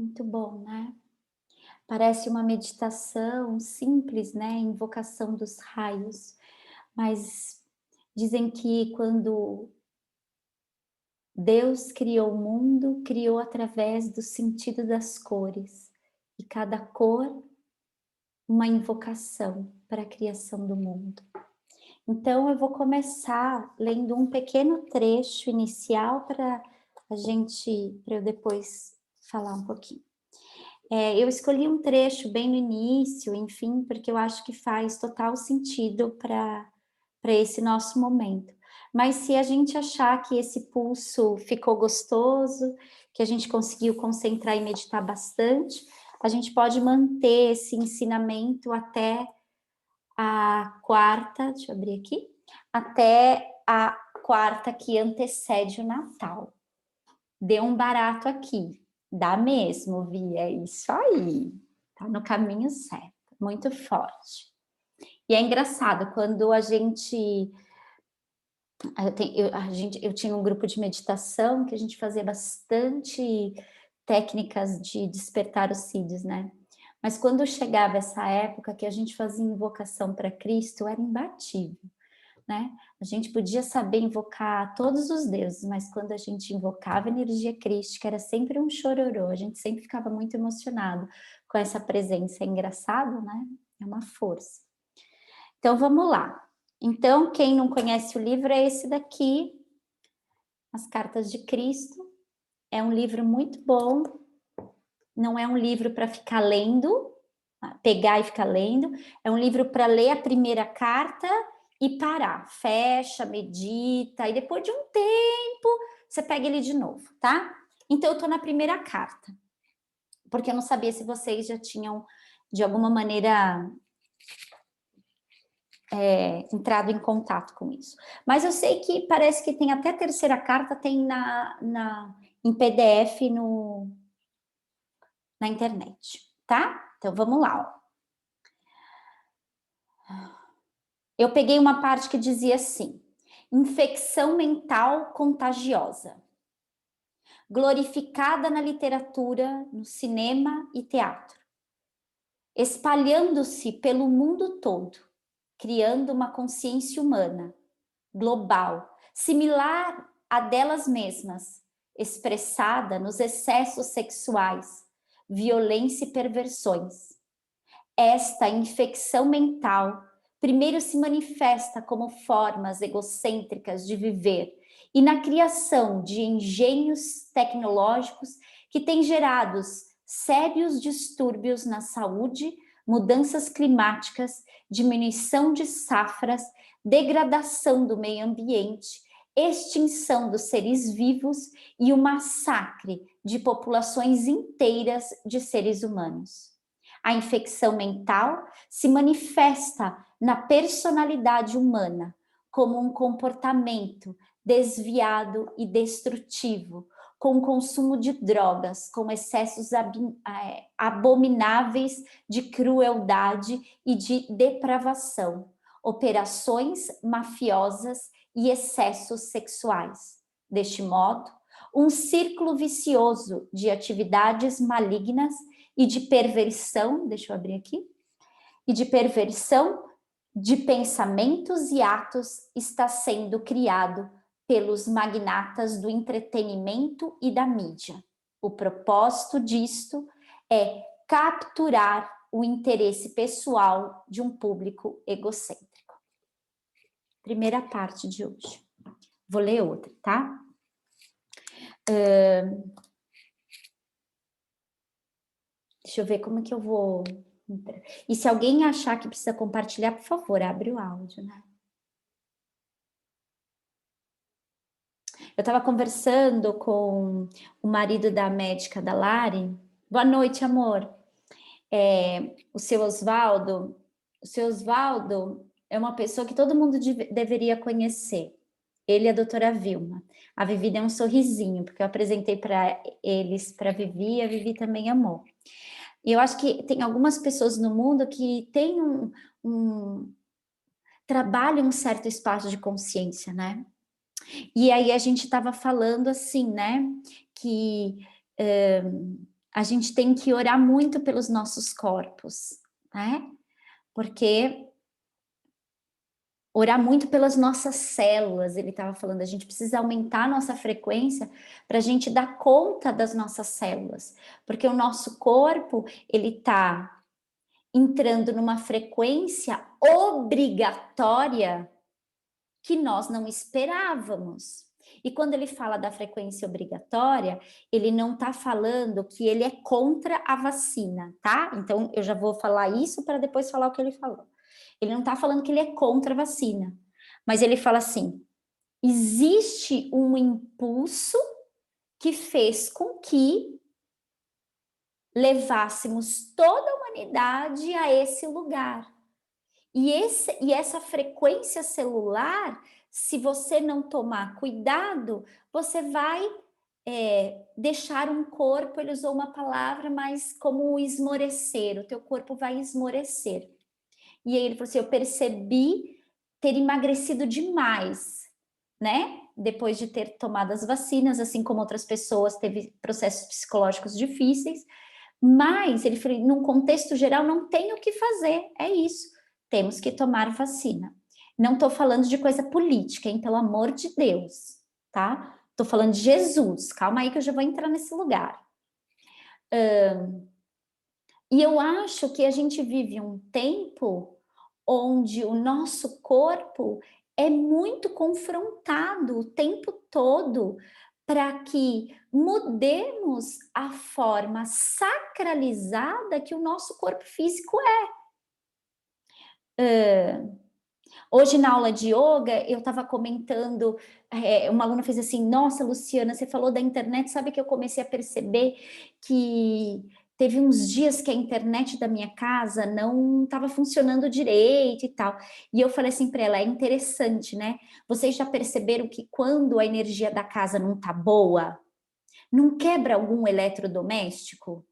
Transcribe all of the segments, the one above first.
Muito bom, né? Parece uma meditação simples, né? Invocação dos raios, mas dizem que quando Deus criou o mundo, criou através do sentido das cores, e cada cor uma invocação para a criação do mundo. Então eu vou começar lendo um pequeno trecho inicial para eu depois falar um pouquinho. Eu escolhi um trecho bem no início, enfim, porque eu acho que faz total sentido para esse nosso momento. Mas se a gente achar que esse pulso ficou gostoso, que a gente conseguiu concentrar e meditar bastante, a gente pode manter esse ensinamento até a quarta, deixa eu abrir aqui, até a quarta que antecede o Natal. Deu um barato aqui, dá mesmo, Vi, é isso aí, tá no caminho certo, muito forte. E é engraçado, quando a gente, eu tinha um grupo de meditação que a gente fazia bastante técnicas de despertar os cílios, né? Mas quando chegava essa época que a gente fazia invocação para Cristo, era imbatível, né? A gente podia saber invocar todos os deuses, mas quando a gente invocava a energia crística, era sempre um chororô, a gente sempre ficava muito emocionado com essa presença. É engraçado, né? É uma força. Então, vamos lá. Então, quem não conhece o livro é esse daqui, As Cartas de Cristo. É um livro muito bom, não é um livro para ficar lendo, pegar e ficar lendo, é um livro para ler a primeira carta e parar, fecha, medita, e depois de um tempo, você pega ele de novo, tá? Então, eu tô na primeira carta, porque eu não sabia se vocês já tinham, de alguma maneira, entrado em contato com isso. Mas eu sei que parece que tem até a terceira carta, tem em PDF na internet, tá? Então, vamos lá, ó. Eu peguei uma parte que dizia assim: infecção mental contagiosa, glorificada na literatura, no cinema e teatro, espalhando-se pelo mundo todo, criando uma consciência humana, global, similar à delas mesmas, expressada nos excessos sexuais, violência e perversões. Esta infecção mental primeiro se manifesta como formas egocêntricas de viver e na criação de engenhos tecnológicos que têm gerado sérios distúrbios na saúde, mudanças climáticas, diminuição de safras, degradação do meio ambiente, extinção dos seres vivos e o massacre de populações inteiras de seres humanos. A infecção mental se manifesta na personalidade humana como um comportamento desviado e destrutivo, com o consumo de drogas, com excessos abomináveis de crueldade e de depravação, operações mafiosas e excessos sexuais. Deste modo, um círculo vicioso de atividades malignas e de perversão, deixa eu abrir aqui, e de perversão de pensamentos e atos está sendo criado pelos magnatas do entretenimento e da mídia. O propósito disto é capturar o interesse pessoal de um público egocêntrico. Primeira parte de hoje. Vou ler outra, tá? Deixa eu ver como que eu vou... E se alguém achar que precisa compartilhar, por favor, abre o áudio, né? Eu estava conversando com o marido da médica da Lari. Boa noite, amor. O seu Osvaldo. O seu Osvaldo é uma pessoa que todo mundo deveria conhecer. Ele e a doutora Vilma. A Vivi deu um sorrisinho, porque eu apresentei para eles, para a Vivi, e a Vivi também amou. E eu acho que tem algumas pessoas no mundo que têm trabalham um certo espaço de consciência, né? E aí a gente estava falando assim, né? Que a gente tem que orar muito pelos nossos corpos, né? Porque orar muito pelas nossas células, ele estava falando, a gente precisa aumentar a nossa frequência para a gente dar conta das nossas células, porque o nosso corpo, ele está entrando numa frequência obrigatória que nós não esperávamos. E quando ele fala da frequência obrigatória, ele não está falando que ele é contra a vacina, tá? Então, eu já vou falar isso para depois falar o que ele falou. Ele não está falando que ele é contra a vacina, mas ele fala assim: existe um impulso que fez com que levássemos toda a humanidade a esse lugar. E essa frequência celular, se você não tomar cuidado, você vai deixar um corpo, ele usou uma palavra, mas como esmorecer, o teu corpo vai esmorecer. E aí ele falou assim, eu percebi ter emagrecido demais, né? Depois de ter tomado as vacinas, assim como outras pessoas, teve processos psicológicos difíceis, mas ele falou, num contexto geral, não tem o que fazer, é isso, temos que tomar vacina. Não estou falando de coisa política, hein? Pelo amor de Deus, tá? Estou falando de Jesus, calma aí que eu já vou entrar nesse lugar. E eu acho que a gente vive um tempo onde o nosso corpo é muito confrontado o tempo todo para que mudemos a forma sacralizada que o nosso corpo físico é. Hoje na aula de yoga eu estava comentando, uma aluna fez assim, nossa Luciana, você falou da internet, sabe que eu comecei a perceber que teve uns dias que a internet da minha casa não estava funcionando direito e tal. E eu falei assim para ela, é interessante, né? Vocês já perceberam que quando a energia da casa não tá boa, não quebra algum eletrodoméstico?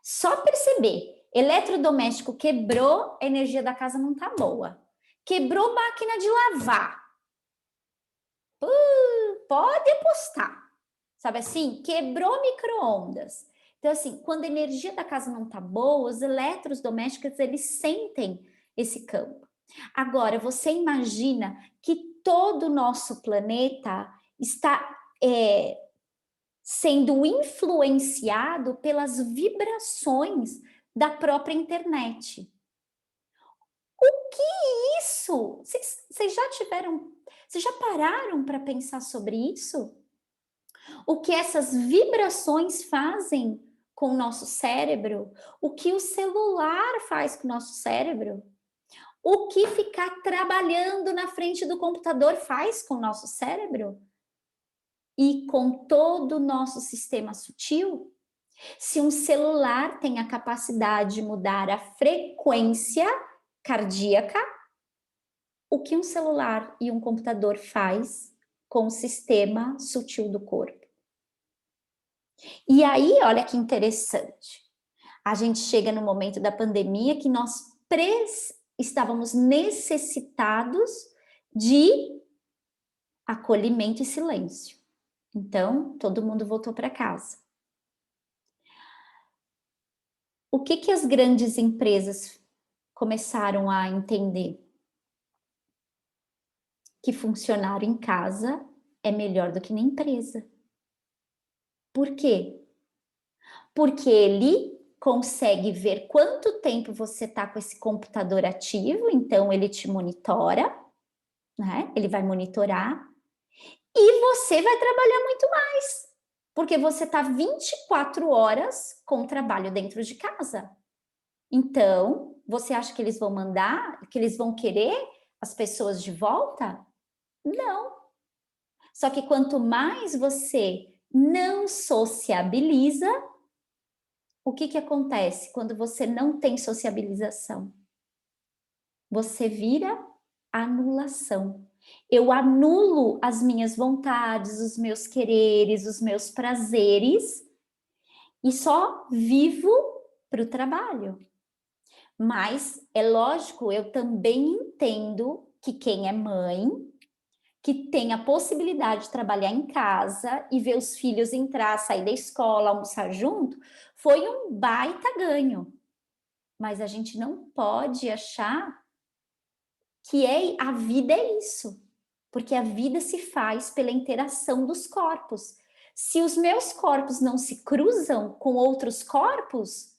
Só perceber, eletrodoméstico quebrou, a energia da casa não tá boa. Quebrou máquina de lavar. Pode apostar. Sabe assim? Quebrou micro-ondas. Então, assim, quando a energia da casa não tá boa, os eletrodomésticos, eles sentem esse campo. Agora, você imagina que todo o nosso planeta está sendo influenciado pelas vibrações da própria internet. O que isso? Vocês já pararam para pensar sobre isso? O que essas vibrações fazem com o nosso cérebro? O que o celular faz com o nosso cérebro? O que ficar trabalhando na frente do computador faz com o nosso cérebro? E com todo o nosso sistema sutil? Se um celular tem a capacidade de mudar a frequência cardíaca, o que um celular e um computador faz com o sistema sutil do corpo? E aí, olha que interessante. A gente chega no momento da pandemia que nós estávamos necessitados de acolhimento e silêncio. Então, todo mundo voltou para casa. O que as grandes empresas começaram a entender? Que funcionário em casa é melhor do que na empresa. Por quê? Porque ele consegue ver quanto tempo você está com esse computador ativo, então ele te monitora, né? Ele vai monitorar, e você vai trabalhar muito mais, porque você está 24 horas com trabalho dentro de casa. Então, você acha que eles vão mandar, que eles vão querer as pessoas de volta? Não. Só que quanto mais você não sociabiliza, o que acontece quando você não tem sociabilização? Você vira anulação. Eu anulo as minhas vontades, os meus quereres, os meus prazeres e só vivo para o trabalho. Mas é lógico, eu também entendo que quem é mãe, que tem a possibilidade de trabalhar em casa e ver os filhos entrar, sair da escola, almoçar junto, foi um baita ganho. Mas a gente não pode achar que a vida é isso, porque a vida se faz pela interação dos corpos. Se os meus corpos não se cruzam com outros corpos,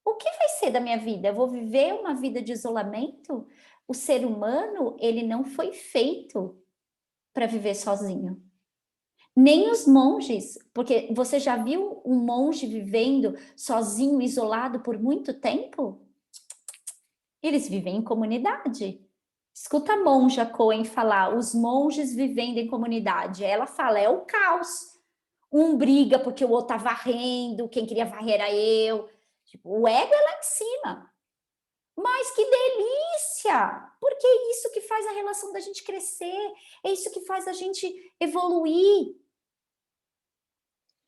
o que vai ser da minha vida? Eu vou viver uma vida de isolamento? O ser humano, ele não foi feito para viver sozinho. Nem os monges, porque você já viu um monge vivendo sozinho, isolado por muito tempo? Eles vivem em comunidade. Escuta a monja Cohen falar, os monges vivendo em comunidade. Ela fala, é o caos. Um briga porque o outro tá varrendo, quem queria varrer era eu. Tipo, o ego é lá em cima. Mas que delícia! Porque é isso que faz a relação da gente crescer, é isso que faz a gente evoluir.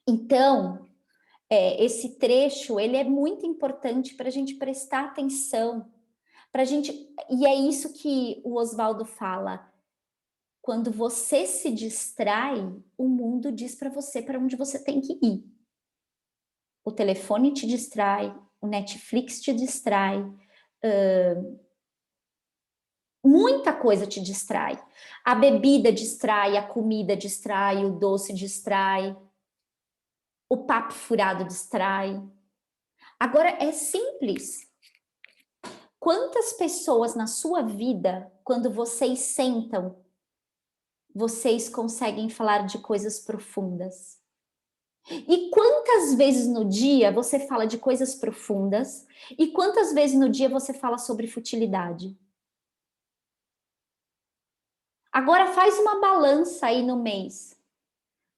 Então, esse trecho, ele é muito importante para a gente prestar atenção, para gente, e é isso que o Oswaldo fala, quando você se distrai, o mundo diz para você para onde você tem que ir. O telefone te distrai, o Netflix te distrai, muita coisa te distrai. A bebida distrai, a comida distrai, o doce distrai, o papo furado distrai. Agora é simples. Quantas pessoas na sua vida, quando vocês sentam, vocês conseguem falar de coisas profundas? E quantas vezes no dia você fala de coisas profundas? E quantas vezes no dia você fala sobre futilidade? Agora faz uma balança aí no mês.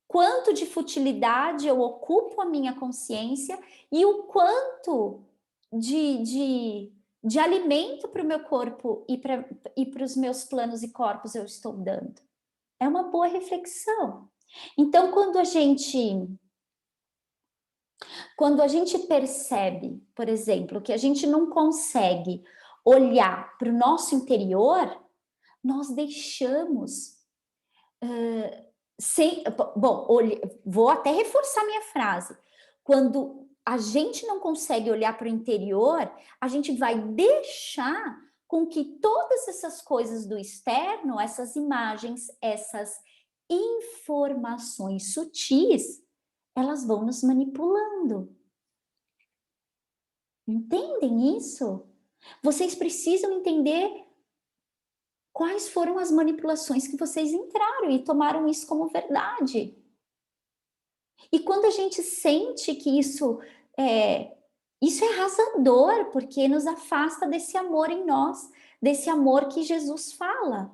Quanto de futilidade eu ocupo a minha consciência e o quanto de alimento para o meu corpo e para os meus planos e corpos eu estou dando? É uma boa reflexão. Então, quando a gente percebe, por exemplo, que a gente não consegue olhar para o nosso interior, nós deixamos sem, bom, vou até reforçar minha frase. Quando a gente não consegue olhar para o interior, a gente vai deixar com que todas essas coisas do externo, essas imagens, essas informações sutis, elas vão nos manipulando. Entendem isso? Vocês precisam entender quais foram as manipulações que vocês entraram e tomaram isso como verdade. E quando a gente sente que isso é arrasador, porque nos afasta desse amor em nós, desse amor que Jesus fala.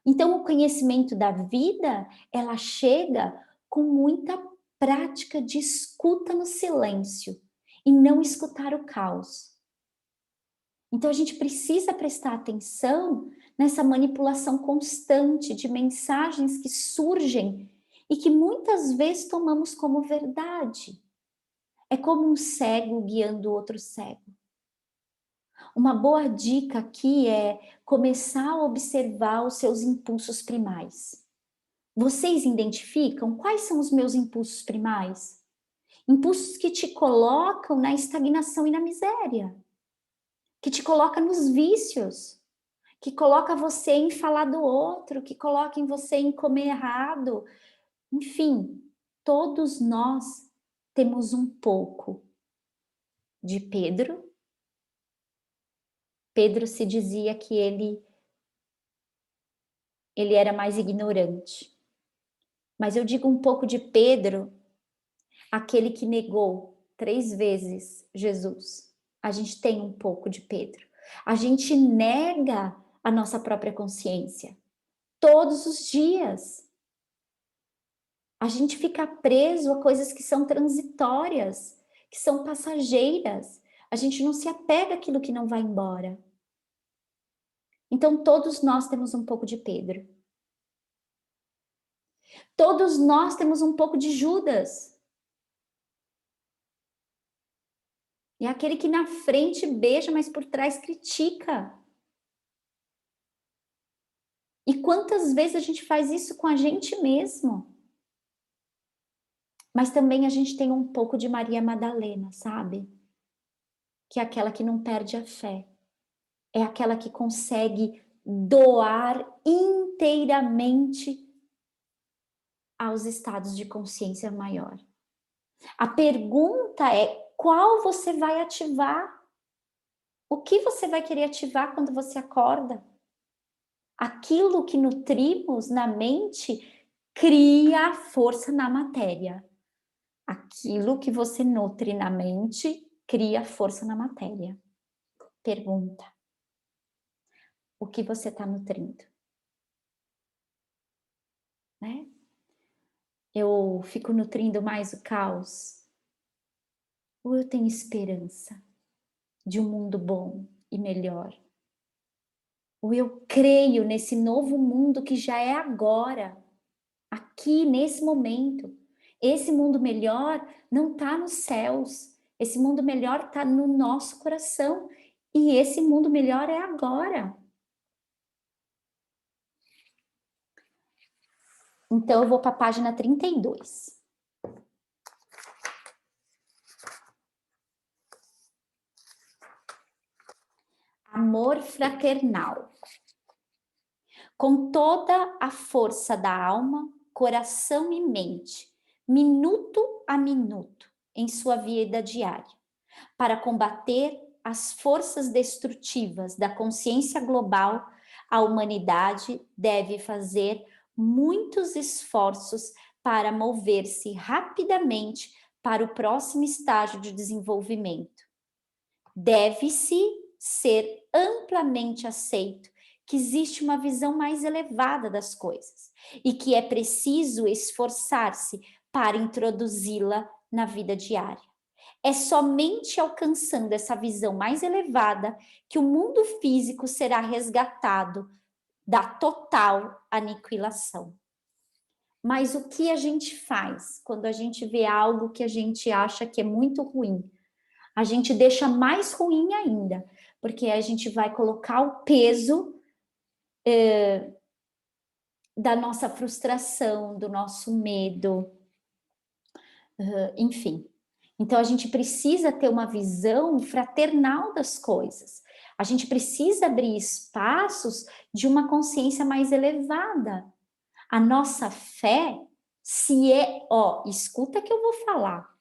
Então, o conhecimento da vida, ela chega com muita prática de escuta no silêncio e não escutar o caos. Então, a gente precisa prestar atenção nessa manipulação constante de mensagens que surgem e que muitas vezes tomamos como verdade. É como um cego guiando outro cego. Uma boa dica aqui é começar a observar os seus impulsos primais. Vocês identificam quais são os meus impulsos primais? Impulsos que te colocam na estagnação e na miséria, que te coloca nos vícios, que coloca você em falar do outro, que coloca em você em comer errado. Enfim, todos nós temos um pouco de Pedro. Pedro se dizia que ele era mais ignorante. Mas eu digo um pouco de Pedro, aquele que negou 3 vezes Jesus. A gente tem um pouco de Pedro. A gente nega a nossa própria consciência todos os dias. A gente fica preso a coisas que são transitórias, que são passageiras. A gente não se apega àquilo que não vai embora. Então, todos nós temos um pouco de Pedro. Todos nós temos um pouco de Judas. É aquele que na frente beija, mas por trás critica. E quantas vezes a gente faz isso com a gente mesmo? Mas também a gente tem um pouco de Maria Madalena, sabe? Que é aquela que não perde a fé. É aquela que consegue doar inteiramente aos estados de consciência maior. A pergunta é: qual você vai ativar? O que você vai querer ativar quando você acorda? Aquilo que nutrimos na mente cria força na matéria. Aquilo que você nutre na mente cria força na matéria. Pergunta: o que você está nutrindo? Né? Eu fico nutrindo mais o caos? Ou eu tenho esperança de um mundo bom e melhor? Ou eu creio nesse novo mundo que já é agora, aqui, nesse momento? Esse mundo melhor não está nos céus, esse mundo melhor está no nosso coração, e esse mundo melhor é agora. Então eu vou para a página 32. Amor fraternal. Com toda a força da alma, coração e mente, minuto a minuto, em sua vida diária, para combater as forças destrutivas da consciência global, a humanidade deve fazer muitos esforços para mover-se rapidamente para o próximo estágio de desenvolvimento. Deve-se ser amplamente aceito que existe uma visão mais elevada das coisas e que é preciso esforçar-se para introduzi-la na vida diária. É somente alcançando essa visão mais elevada que o mundo físico será resgatado da total aniquilação. Mas o que a gente faz quando a gente vê algo que a gente acha que é muito ruim? A gente deixa mais ruim ainda, porque a gente vai colocar o peso da nossa frustração, do nosso medo, enfim. Então a gente precisa ter uma visão fraternal das coisas. A gente precisa abrir espaços de uma consciência mais elevada. A nossa fé, se é, escuta que eu vou falar.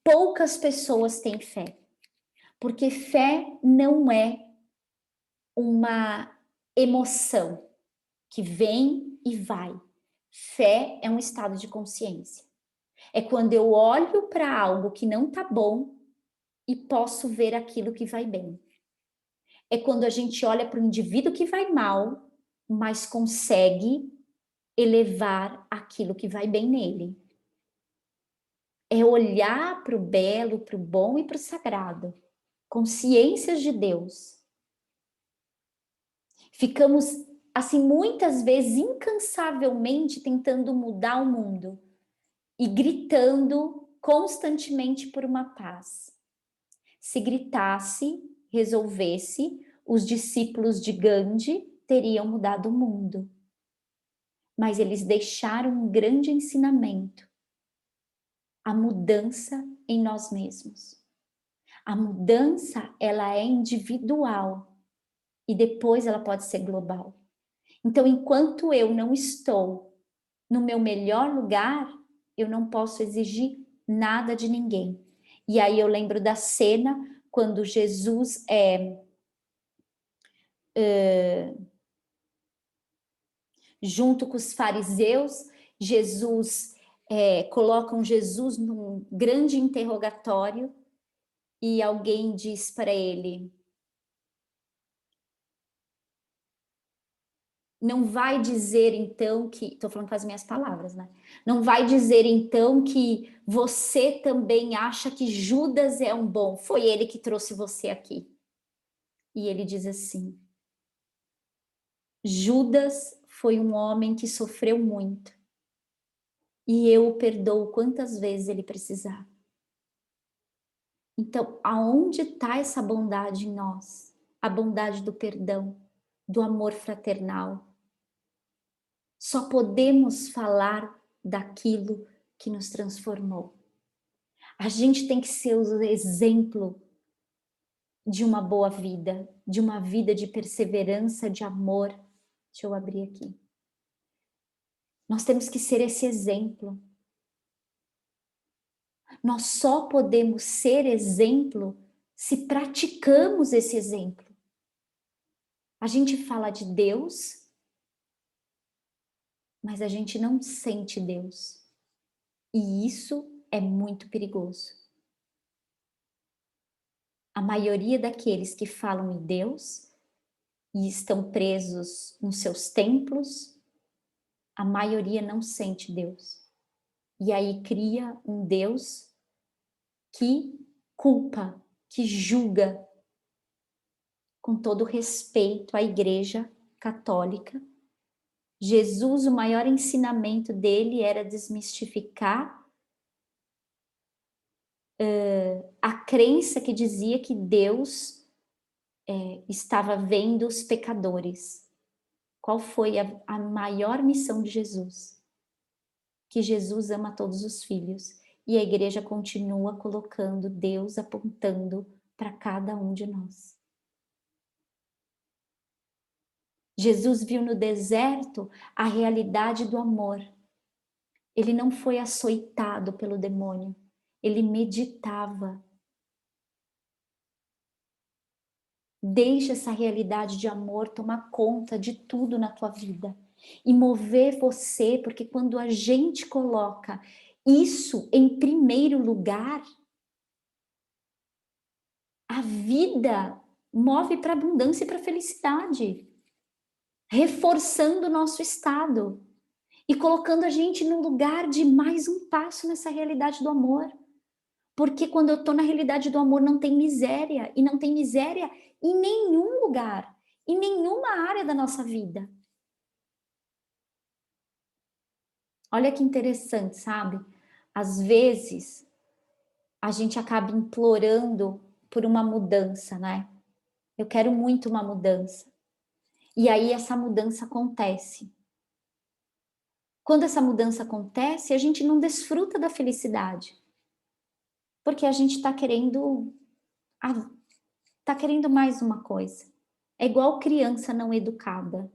Poucas pessoas têm fé, porque fé não é uma emoção que vem e vai. Fé é um estado de consciência. É quando eu olho para algo que não está bom e posso ver aquilo que vai bem. É quando a gente olha para o indivíduo que vai mal, mas consegue elevar aquilo que vai bem nele. É olhar para o belo, para o bom e para o sagrado. Consciências de Deus. Ficamos, assim, muitas vezes, incansavelmente tentando mudar o mundo e gritando constantemente por uma paz. Se gritasse, resolvesse, os discípulos de Gandhi teriam mudado o mundo. Mas eles deixaram um grande ensinamento: a mudança em nós mesmos. A mudança, ela é individual e depois ela pode ser global. Então, enquanto eu não estou no meu melhor lugar, eu não posso exigir nada de ninguém. E aí eu lembro da cena quando Jesus junto com os fariseus, colocam Jesus num grande interrogatório e alguém diz para ele: não vai dizer então que, estou falando com as minhas palavras, né? Não vai dizer então que você também acha que Judas é um bom, foi ele que trouxe você aqui. E ele diz assim: Judas foi um homem que sofreu muito e eu o perdoo quantas vezes ele precisar. Então, aonde está essa bondade em nós? a bondade do perdão, do amor fraternal. Só podemos falar daquilo que nos transformou. A gente tem que ser o exemplo de uma boa vida, de uma vida de perseverança, de amor. Deixa eu abrir aqui. Nós temos que ser esse exemplo. Nós só podemos ser exemplo se praticamos esse exemplo. A gente fala de Deus, mas a gente não sente Deus. E isso é muito perigoso. A maioria daqueles que falam em Deus e estão presos nos seus templos, a maioria não sente Deus. E aí cria um Deus que culpa, que julga, com todo respeito à Igreja Católica. Jesus, o maior ensinamento dele era desmistificar a crença que dizia que Deus estava vendo os pecadores. Qual foi a maior missão de Jesus? Que Jesus ama todos os filhos. E a igreja continua colocando Deus apontando para cada um de nós. Jesus viu no deserto a realidade do amor. Ele não foi açoitado pelo demônio. Ele meditava. Deixa essa realidade de amor tomar conta de tudo na tua vida e mover você, porque quando a gente coloca isso em primeiro lugar, a vida move para abundância e para felicidade, reforçando o nosso estado e colocando a gente no lugar de mais um passo nessa realidade do amor. Porque quando eu estou na realidade do amor não tem miséria, e não tem miséria em nenhum lugar, em nenhuma área da nossa vida. Olha que interessante, sabe? Às vezes, a gente acaba implorando por uma mudança, né? Eu quero muito uma mudança. E aí essa mudança acontece. Quando essa mudança acontece, a gente não desfruta da felicidade. Porque a gente está querendo mais uma coisa. É igual criança não educada.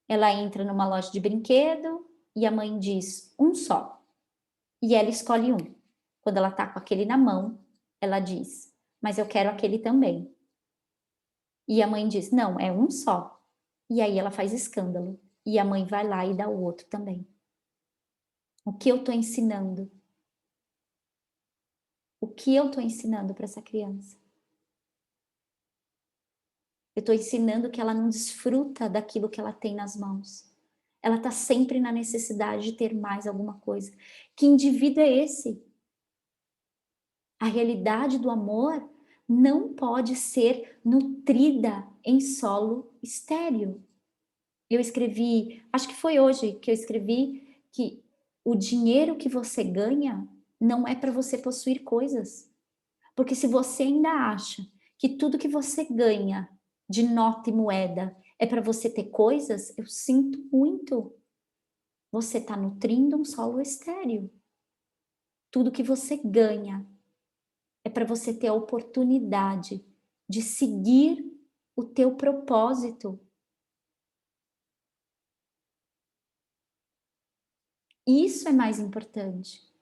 Ela entra numa loja de brinquedo e a mãe diz um só. E ela escolhe um. Quando ela tá com aquele na mão, ela diz, mas eu quero aquele também. E a mãe diz, não, é um só. E aí ela faz escândalo. E a mãe vai lá e dá o outro também. O que eu tô ensinando? O que eu tô ensinando para essa criança? Eu estou ensinando que ela não desfruta daquilo que ela tem nas mãos. Ela está sempre na necessidade de ter mais alguma coisa. Que indivíduo é esse? A realidade do amor não pode ser nutrida em solo estéril. Eu escrevi, acho que foi hoje que eu escrevi que o dinheiro que você ganha não é para você possuir coisas. Porque se você ainda acha que tudo que você ganha de nota e moeda é para você ter coisas, eu sinto muito. Você está nutrindo um solo estéril. Tudo que você ganha é para você ter a oportunidade de seguir o teu propósito. Isso é mais importante.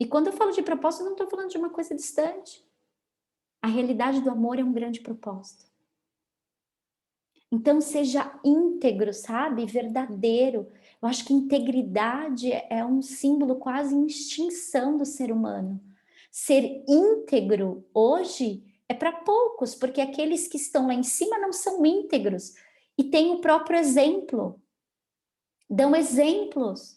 E quando eu falo de propósito, eu não estou falando de uma coisa distante. A realidade do amor é um grande propósito. Então seja íntegro, sabe? Verdadeiro. Eu acho que integridade é um símbolo quase em extinção do ser humano. Ser íntegro hoje é para poucos, porque aqueles que estão lá em cima não são íntegros e têm o próprio exemplo. Dão exemplos.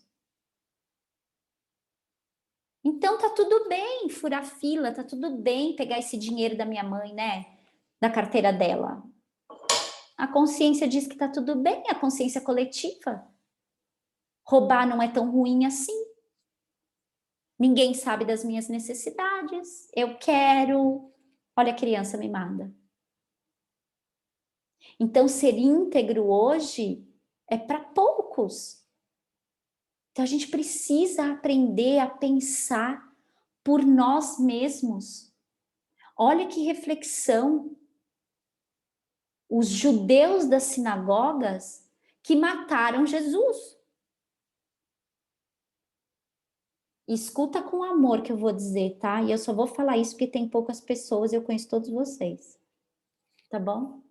Então tá tudo bem furar fila, tá tudo bem pegar esse dinheiro da minha mãe, né? Da carteira dela. A consciência diz que tá tudo bem, a consciência coletiva. Roubar não é tão ruim assim. Ninguém sabe das minhas necessidades. Eu quero. Olha a criança mimada. Então, ser íntegro hoje é para poucos. Então, a gente precisa aprender a pensar por nós mesmos. Olha que reflexão. Os judeus das sinagogas que mataram Jesus. Escuta com amor que eu vou dizer, tá? E eu só vou falar isso porque tem poucas pessoas e eu conheço todos vocês. Tá bom?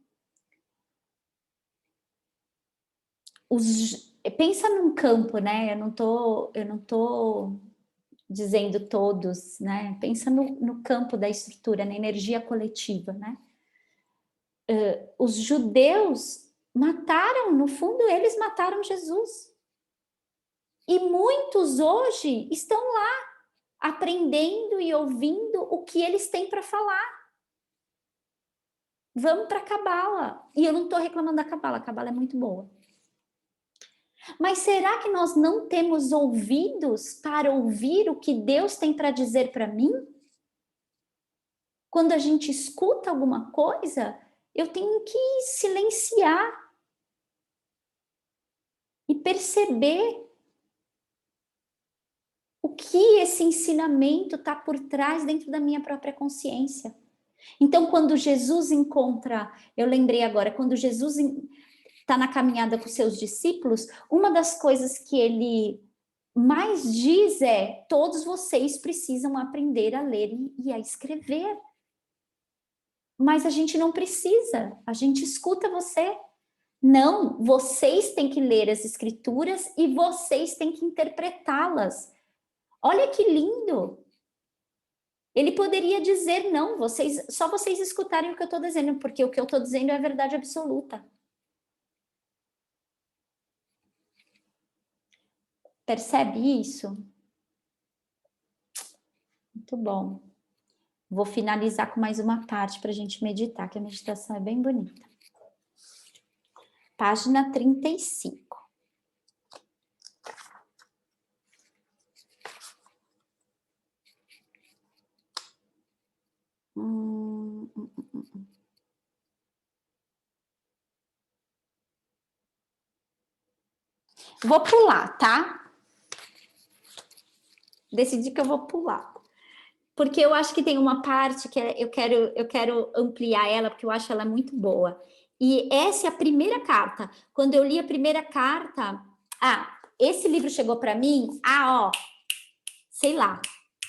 Pensa num campo, né? Eu não tô dizendo todos, né? Pensa no campo da estrutura, na energia coletiva, né? Os judeus mataram, no fundo, eles mataram Jesus. E muitos hoje estão lá aprendendo e ouvindo o que eles têm para falar. Vamos para a Cabala. E eu não estou reclamando da Cabala, a Cabala é muito boa. Mas será que nós não temos ouvidos para ouvir o que Deus tem para dizer para mim? Quando a gente escuta alguma coisa, eu tenho que silenciar e perceber o que esse ensinamento está por trás dentro da minha própria consciência. Então, quando Jesus encontra, eu lembrei agora, quando Jesus está na caminhada com seus discípulos, uma das coisas que ele mais diz é: todos vocês precisam aprender a ler e a escrever. Mas a gente não precisa, a gente escuta você. Não, vocês têm que ler as escrituras e vocês têm que interpretá-las. Olha que lindo! Ele poderia dizer, não, só vocês escutarem o que eu estou dizendo, porque o que eu estou dizendo é a verdade absoluta. Percebe isso? Muito bom. Vou finalizar com mais uma parte para a gente meditar, que a meditação é bem bonita. Página 35. Vou pular, tá? Decidi que eu vou pular. Porque eu acho que tem uma parte que eu quero ampliar ela, porque eu acho ela muito boa. E essa é a primeira carta. Quando eu li a primeira carta... esse livro chegou para mim, sei lá,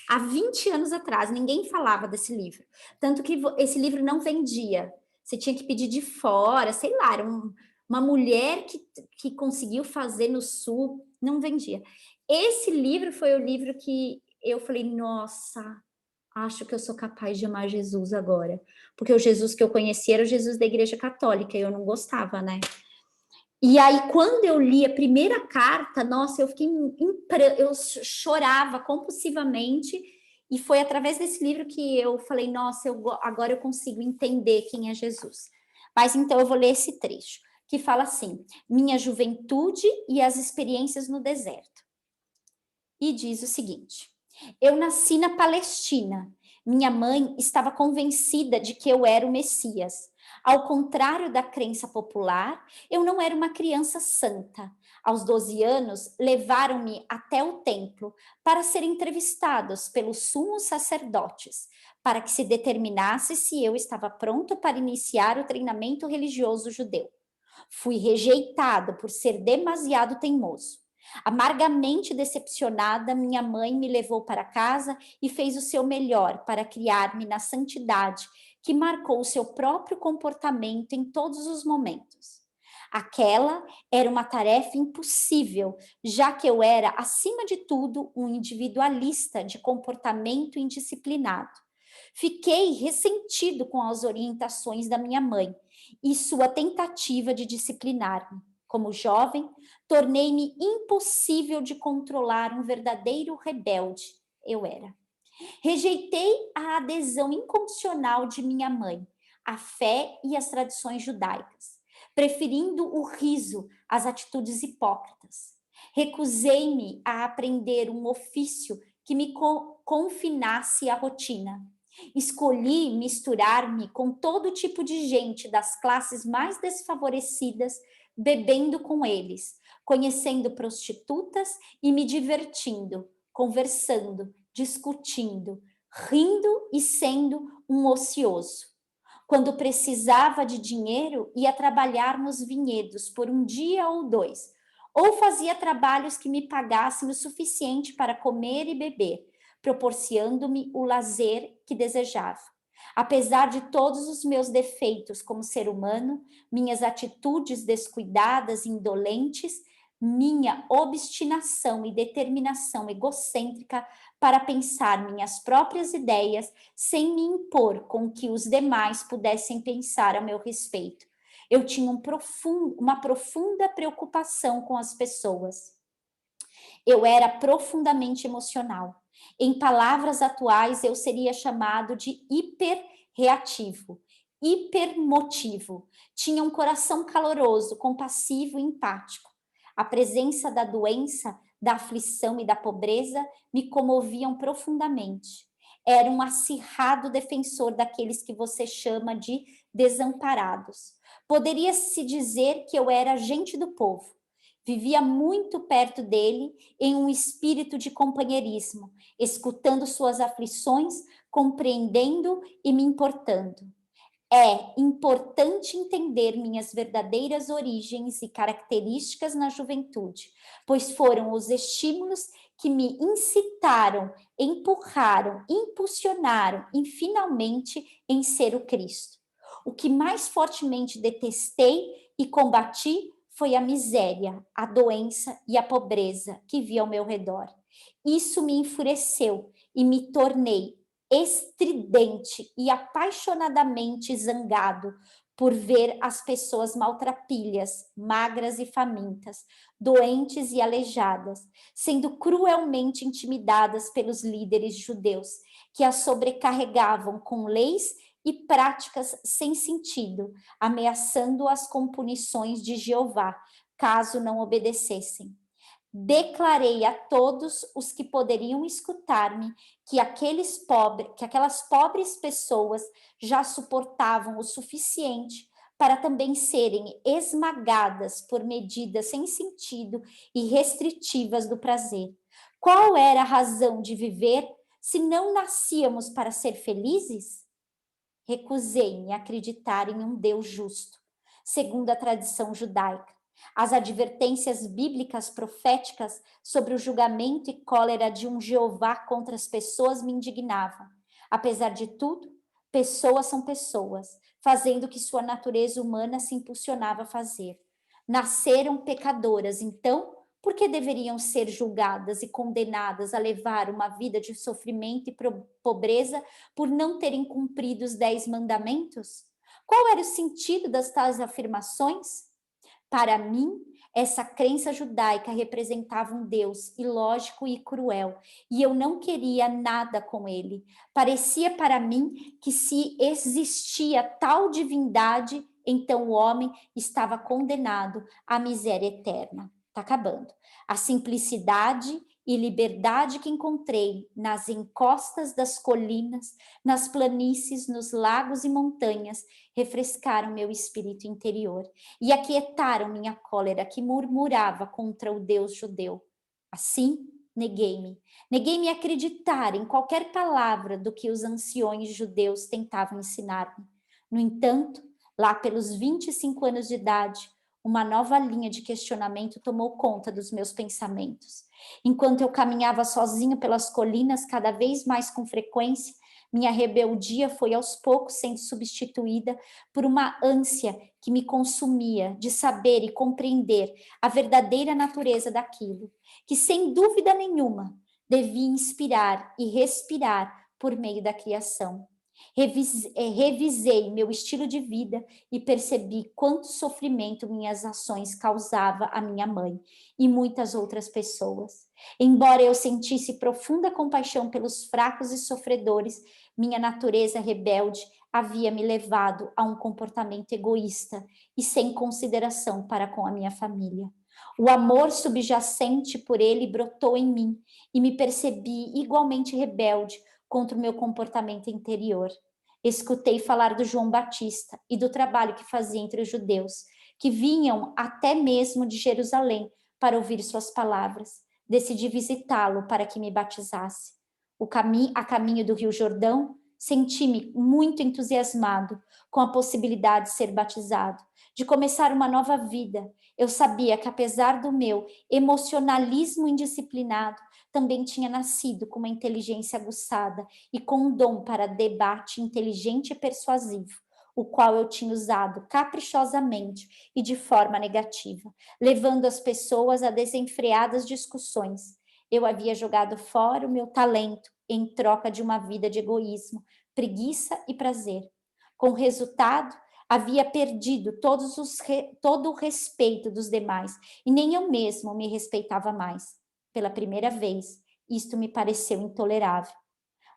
há 20 anos atrás. Ninguém falava desse livro. Tanto que esse livro não vendia. Você tinha que pedir de fora, sei lá, era uma mulher que conseguiu fazer no Sul, não vendia. Esse livro foi o livro que eu falei, nossa, acho que eu sou capaz de amar Jesus agora. Porque o Jesus que eu conhecia era o Jesus da Igreja Católica, e eu não gostava, né? E aí, quando eu li a primeira carta, nossa, eu fiquei eu chorava compulsivamente, e foi através desse livro que eu falei, nossa, agora eu consigo entender quem é Jesus. Mas então eu vou ler esse trecho, que fala assim: minha juventude e as experiências no deserto. E diz o seguinte: eu nasci na Palestina. Minha mãe estava convencida de que eu era o Messias. Ao contrário da crença popular, eu não era uma criança santa. Aos 12 anos, levaram-me até o templo para ser entrevistados pelos sumos sacerdotes, para que se determinasse se eu estava pronto para iniciar o treinamento religioso judeu. Fui rejeitado por ser demasiado teimoso. Amargamente decepcionada, minha mãe me levou para casa e fez o seu melhor para criar-me na santidade, que marcou o seu próprio comportamento em todos os momentos. Aquela era uma tarefa impossível, já que eu era, acima de tudo, um individualista de comportamento indisciplinado. Fiquei ressentido com as orientações da minha mãe e sua tentativa de disciplinar-me. Como jovem, tornei-me impossível de controlar, um verdadeiro rebelde. Eu era. Rejeitei a adesão incondicional de minha mãe, a fé e as tradições judaicas, preferindo o riso às atitudes hipócritas. Recusei-me a aprender um ofício que me confinasse à rotina. Escolhi misturar-me com todo tipo de gente das classes mais desfavorecidas, bebendo com eles, conhecendo prostitutas e me divertindo, conversando, discutindo, rindo e sendo um ocioso. Quando precisava de dinheiro, ia trabalhar nos vinhedos por um dia ou dois, ou fazia trabalhos que me pagassem o suficiente para comer e beber, proporcionando-me o lazer que desejava. Apesar de todos os meus defeitos como ser humano, minhas atitudes descuidadas e indolentes, minha obstinação e determinação egocêntrica para pensar minhas próprias ideias sem me impor com que os demais pudessem pensar a meu respeito. Eu tinha uma profunda preocupação com as pessoas. Eu era profundamente emocional. Em palavras atuais, eu seria chamado de hiperreativo, hipermotivo. Tinha um coração caloroso, compassivo e empático. A presença da doença, da aflição e da pobreza me comoviam profundamente. Era um acirrado defensor daqueles que você chama de desamparados. Poderia-se dizer que eu era gente do povo. Vivia muito perto dele em um espírito de companheirismo, escutando suas aflições, compreendendo e me importando. É importante entender minhas verdadeiras origens e características na juventude, pois foram os estímulos que me incitaram, empurraram, impulsionaram e finalmente em ser o Cristo. O que mais fortemente detestei e combati foi a miséria, a doença e a pobreza que vi ao meu redor. Isso me enfureceu e me tornei estridente e apaixonadamente zangado por ver as pessoas maltrapilhas, magras e famintas, doentes e aleijadas, sendo cruelmente intimidadas pelos líderes judeus, que as sobrecarregavam com leis e práticas sem sentido, ameaçando-as com punições de Jeová, caso não obedecessem. Declarei a todos os que poderiam escutar-me que aquelas pobres pessoas já suportavam o suficiente para também serem esmagadas por medidas sem sentido e restritivas do prazer. Qual era a razão de viver se não nascíamos para ser felizes? Recusei-me a acreditar em um Deus justo, segundo a tradição judaica. As advertências bíblicas proféticas sobre o julgamento e cólera de um Jeová contra as pessoas me indignavam. Apesar de tudo, pessoas são pessoas, fazendo o que sua natureza humana se impulsionava a fazer. Nasceram pecadoras, então, por que deveriam ser julgadas e condenadas a levar uma vida de sofrimento e pobreza por não terem cumprido os 10 mandamentos? Qual era o sentido das tais afirmações? Para mim, essa crença judaica representava um Deus ilógico e cruel, e eu não queria nada com ele. Parecia para mim que se existia tal divindade, então o homem estava condenado à miséria eterna. Está acabando. A simplicidade e liberdade que encontrei nas encostas das colinas, nas planícies, nos lagos e montanhas, refrescaram meu espírito interior e aquietaram minha cólera que murmurava contra o Deus judeu. Assim, neguei-me a acreditar em qualquer palavra do que os anciões judeus tentavam ensinar-me. No entanto, lá pelos 25 anos de idade, uma nova linha de questionamento tomou conta dos meus pensamentos. Enquanto eu caminhava sozinho pelas colinas, cada vez mais com frequência, minha rebeldia foi aos poucos sendo substituída por uma ânsia que me consumia de saber e compreender a verdadeira natureza daquilo, que sem dúvida nenhuma devia inspirar e respirar por meio da criação. Revisei meu estilo de vida e percebi quanto sofrimento minhas ações causavam à minha mãe e muitas outras pessoas. Embora eu sentisse profunda compaixão pelos fracos e sofredores, minha natureza rebelde havia me levado a um comportamento egoísta e sem consideração para com a minha família. O amor subjacente por ele brotou em mim e me percebi igualmente rebelde contra o meu comportamento interior. Escutei falar do João Batista e do trabalho que fazia entre os judeus, que vinham até mesmo de Jerusalém para ouvir suas palavras. Decidi visitá-lo para que me batizasse. A caminho do Rio Jordão, senti-me muito entusiasmado com a possibilidade de ser batizado, de começar uma nova vida. Eu sabia que, apesar do meu emocionalismo indisciplinado, também tinha nascido com uma inteligência aguçada e com um dom para debate inteligente e persuasivo, o qual eu tinha usado caprichosamente e de forma negativa, levando as pessoas a desenfreadas discussões. Eu havia jogado fora o meu talento em troca de uma vida de egoísmo, preguiça e prazer. Com o resultado, havia perdido todo o respeito dos demais e nem eu mesmo me respeitava mais. Pela primeira vez, isto me pareceu intolerável.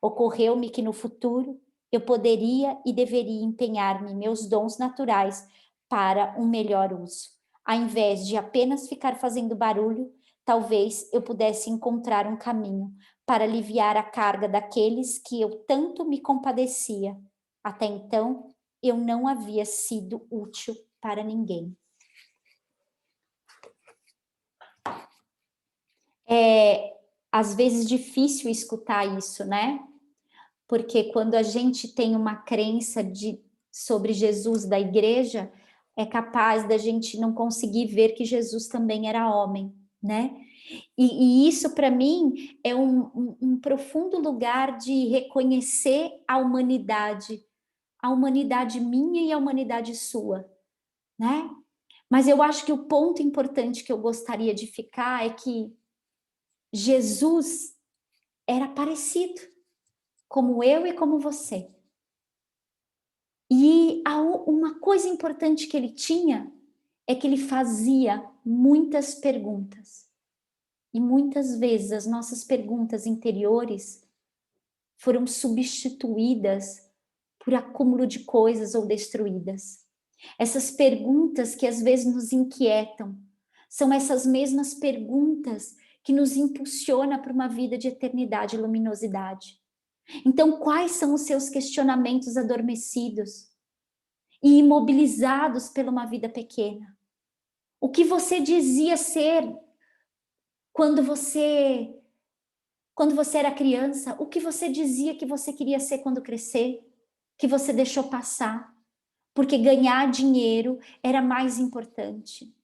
Ocorreu-me que no futuro eu poderia e deveria empenhar-me em meus dons naturais para um melhor uso. Ao invés de apenas ficar fazendo barulho, talvez eu pudesse encontrar um caminho para aliviar a carga daqueles que eu tanto me compadecia. Até então, eu não havia sido útil para ninguém. É, às vezes, difícil escutar isso, né? Porque quando a gente tem uma crença sobre Jesus da igreja, é capaz da gente não conseguir ver que Jesus também era homem, né? E isso, para mim, é um profundo lugar de reconhecer a humanidade minha e a humanidade sua, né? Mas eu acho que o ponto importante que eu gostaria de ficar é que Jesus era parecido, como eu e como você. E uma coisa importante que ele tinha é que ele fazia muitas perguntas. E muitas vezes as nossas perguntas interiores foram substituídas por acúmulo de coisas ou destruídas. Essas perguntas que às vezes nos inquietam, são essas mesmas perguntas que nos impulsionam para uma vida de eternidade e luminosidade. Então, quais são os seus questionamentos adormecidos e imobilizados por uma vida pequena? O que você dizia ser quando você era criança? O que você dizia que você queria ser quando crescer? Que você deixou passar? Porque ganhar dinheiro era mais importante.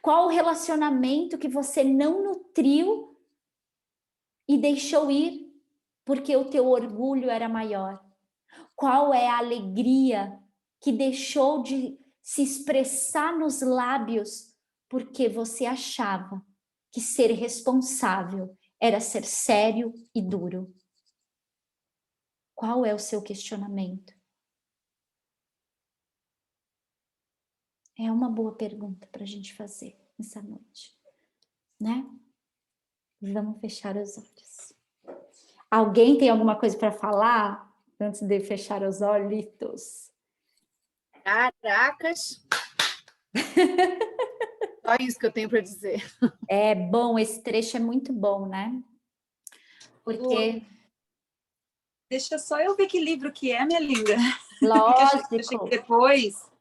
Qual o relacionamento que você não nutriu e deixou ir porque o teu orgulho era maior? Qual é a alegria que deixou de se expressar nos lábios porque você achava que ser responsável era ser sério e duro? Qual é o seu questionamento? É uma boa pergunta para a gente fazer nessa noite, né? Vamos fechar os olhos. Alguém tem alguma coisa para falar antes de fechar os olhos? Caracas! Só isso que eu tenho para dizer. É bom, esse trecho é muito bom, né? Porque... Deixa só eu ver que livro que é, minha linda. Lógico. Eu achei que depois...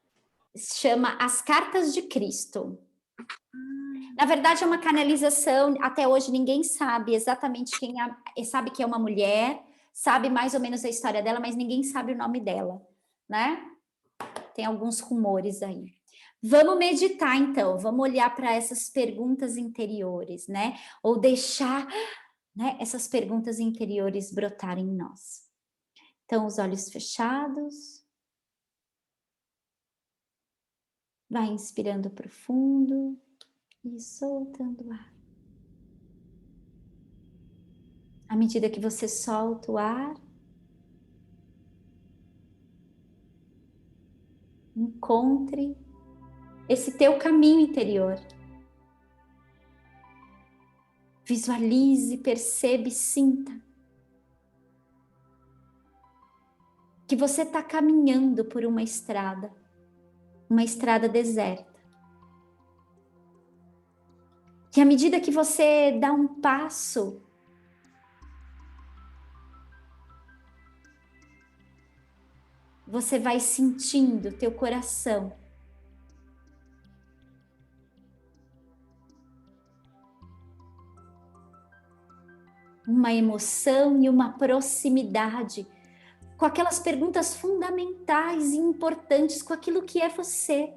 Chama As Cartas de Cristo. Na verdade, é uma canalização, até hoje ninguém sabe exatamente quem é, sabe que é uma mulher, sabe mais ou menos a história dela, mas ninguém sabe o nome dela, né? Tem alguns rumores aí. Vamos meditar, então, vamos olhar para essas perguntas interiores, né? Ou deixar, né, essas perguntas interiores brotarem em nós. Então, os olhos fechados. Vai inspirando profundo e soltando o ar. À medida que você solta o ar, encontre esse teu caminho interior. Visualize, perceba e sinta que você está caminhando por uma estrada deserta. Que à medida que você dá um passo, você vai sentindo teu coração uma emoção e uma proximidade com aquelas perguntas fundamentais e importantes, com aquilo que é você.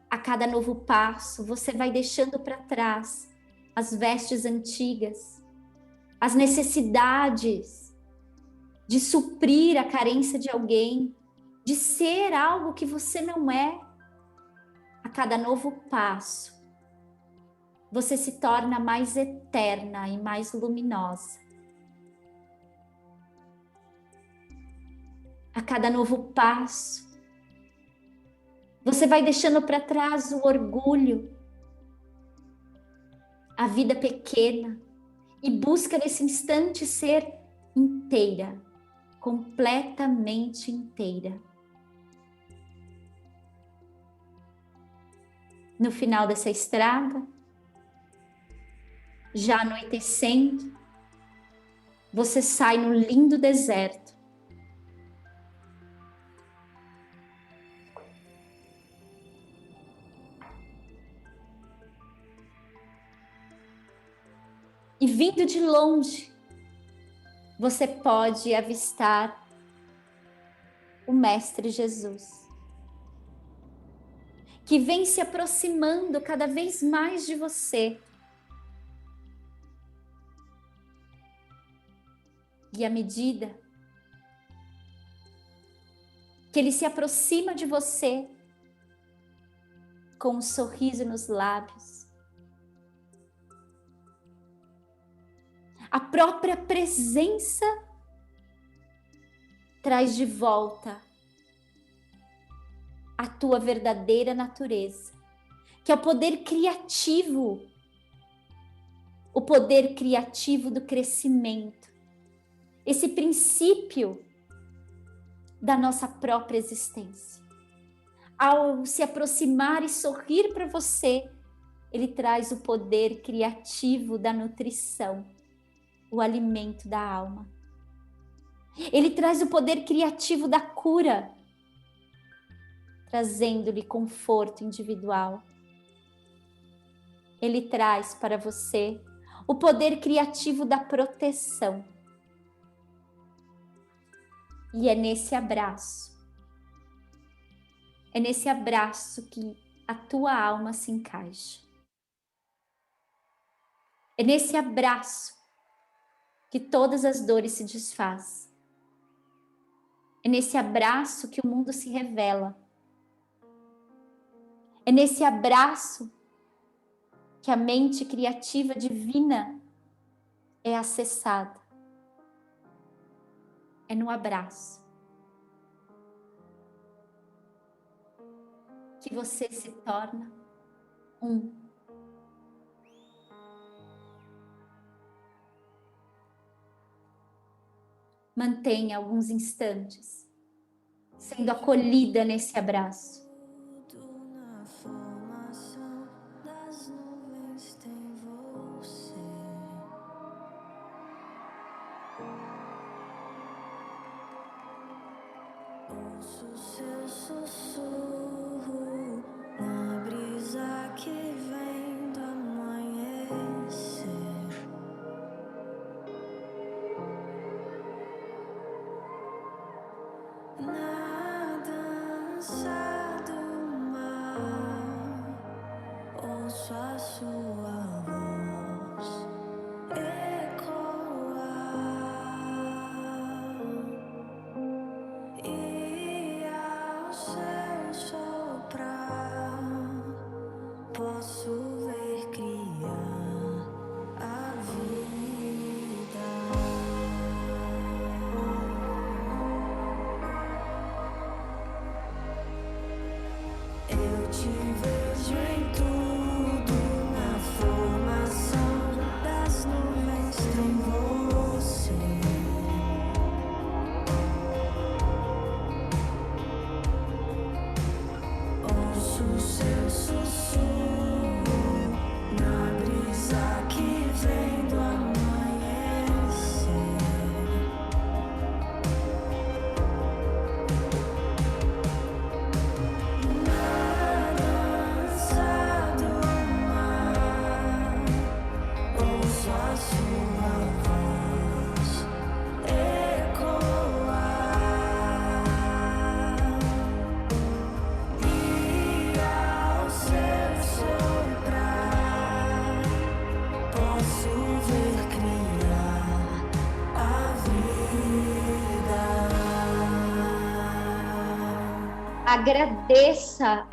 A cada novo passo, você vai deixando para trás as vestes antigas, as necessidades de suprir a carência de alguém, de ser algo que você não é. A cada novo passo, você se torna mais eterna e mais luminosa. A cada novo passo, você vai deixando para trás o orgulho, a vida pequena, e busca nesse instante ser inteira, completamente inteira. No final dessa estrada, já anoitecendo, você sai no lindo deserto. E vindo de longe, você pode avistar o Mestre Jesus, que vem se aproximando cada vez mais de você. E à medida que ele se aproxima de você, com um sorriso nos lábios, a própria presença traz de volta a tua verdadeira natureza, que é o poder criativo do crescimento, esse princípio da nossa própria existência. Ao se aproximar e sorrir para você, ele traz o poder criativo da nutrição, o alimento da alma. Ele traz o poder criativo da cura, trazendo-lhe conforto individual. Ele traz para você o poder criativo da proteção. E é nesse abraço que a tua alma se encaixa. É nesse abraço que todas as dores se desfazem. É nesse abraço que o mundo se revela. É nesse abraço que a mente criativa divina é acessada. É no abraço que você se torna um. Mantenha alguns instantes sendo acolhida nesse abraço. Ouço seu sussurro na brisa que vem do amanhecer. Na dança do mar, ouço a sua voz ecoar. E ao seu soprar, posso ver criar a vida. Eu te vejo em tudo, na formação das nuvens tem você. agradeça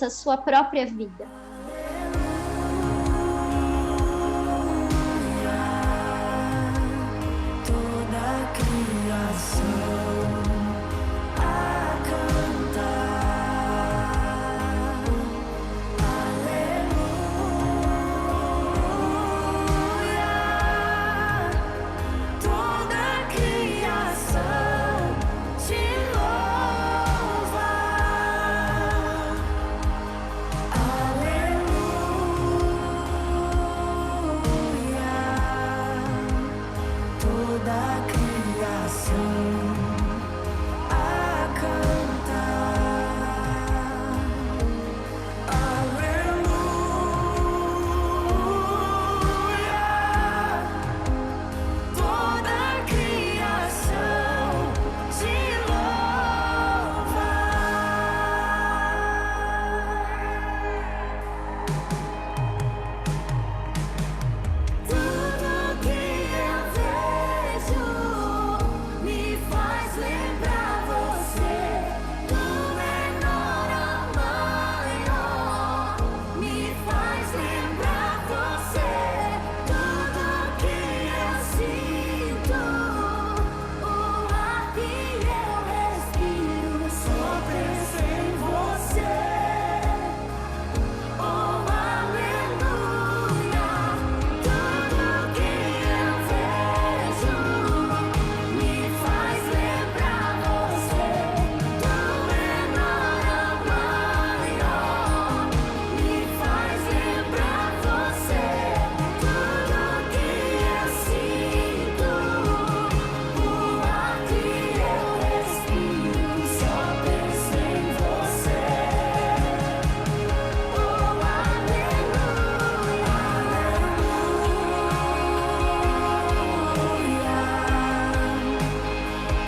a sua própria vida. Toda a criação a cantar, aleluia. Toda a criação te louva, aleluia. Toda a criação a cantar, aleluia. Toda a criação te louva. Tudo que eu vejo me faz lembrar você, do menor ao maior, me faz lembrar você. Tudo que eu sinto, o ar que eu respiro, só penso em você. Oh, aleluia. Tudo que eu vejo me faz lembrar você, do menor ao maior, me faz lembrar você. Tudo que eu sinto, o ar que eu respiro, só penso em você. Oh, aleluia,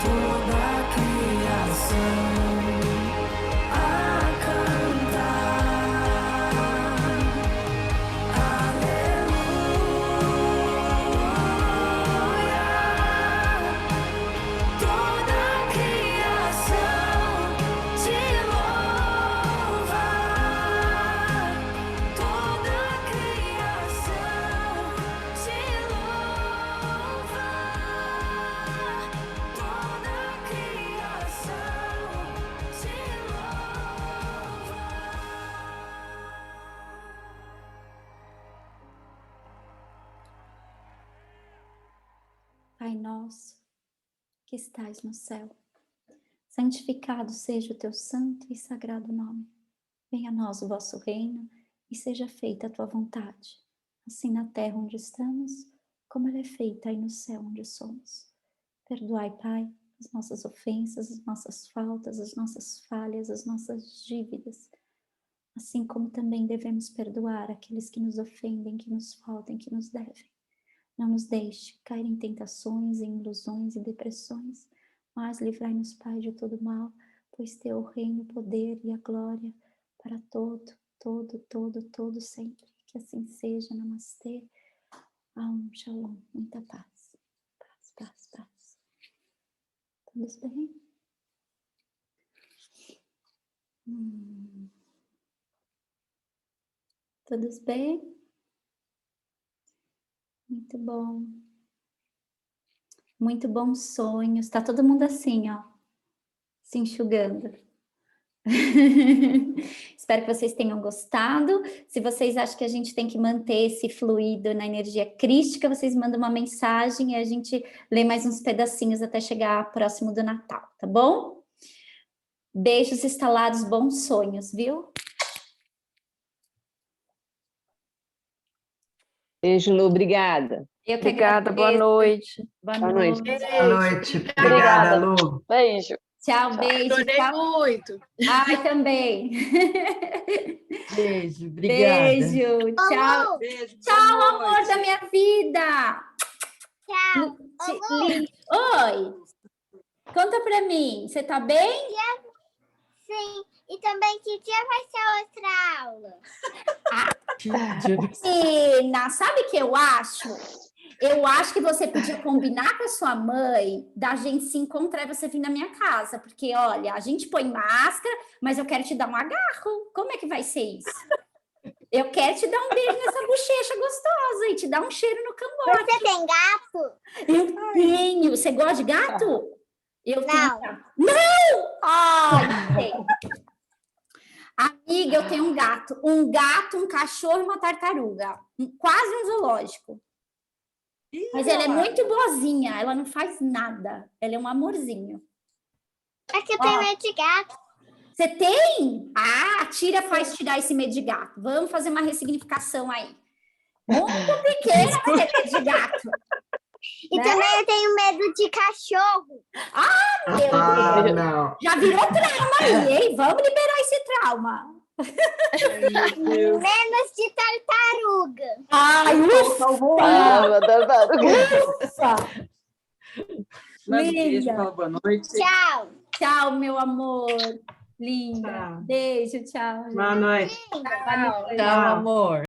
toda a criação a cantar, aleluia. Toda a criação te louva, toda a criação te louva, toda a criação te louva. Pai nosso, que estais no céu, santificado seja o teu santo e sagrado nome. Venha a nós o vosso reino e seja feita a tua vontade, assim na terra onde estamos, como ela é feita aí no céu onde somos. Perdoai, Pai, as nossas ofensas, as nossas faltas, as nossas falhas, as nossas dívidas, assim como também devemos perdoar aqueles que nos ofendem, que nos faltam, que nos devem. Não nos deixe cair em tentações, em ilusões e depressões, mas livrai-nos, Pai, de todo mal, pois teu o reino, o poder e a glória para todo sempre. Que assim seja. Namastê. Shalom. Muita paz. Paz, paz, paz. Todos bem? Todos bem? Muito bom. Muito bons sonhos. Tá todo mundo assim, ó, se enxugando. Espero que vocês tenham gostado. Se vocês acham que a gente tem que manter esse fluido na energia crística, vocês mandam uma mensagem e a gente lê mais uns pedacinhos até chegar próximo do Natal, tá bom? Beijos estalados, bons sonhos, viu? Beijo, Lu, obrigada. Eu que Obrigada, boa agradeço. noite. Boa Boa noite. noite. Boa noite. Obrigada, Lu. Beijo. Tchau, beijo. Adorei Tchau. muito. Ai, também. Beijo, obrigada. Beijo. Tchau. Beijo. Tchau, amor da minha vida. Tchau. Oi. Conta pra mim, você tá bem? Sim. E também que dia vai ser a outra aula? Menina, sabe o que eu acho? Eu acho que você podia combinar com a sua mãe da gente se encontrar e você vir na minha casa, porque olha, a gente põe máscara, mas eu quero te dar um agarro. Como é que vai ser isso? Eu quero te dar um beijo nessa bochecha gostosa e te dar um cheiro no cangote. Você tem gato? Eu tenho. Você gosta de gato? Eu tenho Não. gato. Não! Ai, não tem. Amiga, eu tenho um gato. Um gato, um cachorro e uma tartaruga. Quase um zoológico. Mas ela é muito boazinha. Ela não faz nada. Ela é um amorzinho. É que eu tenho medo de gato. Você tem? Ah, a Tira faz tirar esse medo de gato. Vamos fazer uma ressignificação aí. Muito pequena, mas é medo de gato. E Né? também eu tenho medo de cachorro. Meu Ah, Deus. não. Já virou trauma aí, hein? Vamos liberar esse trauma. Menos de tartaruga. Ai, ufa! Ufa! Manda um beijo, Linda. fala boa noite. Tchau. Tchau, meu amor. Linda. Tchau. Beijo, tchau. Boa noite. Boa noite. Tchau, amor.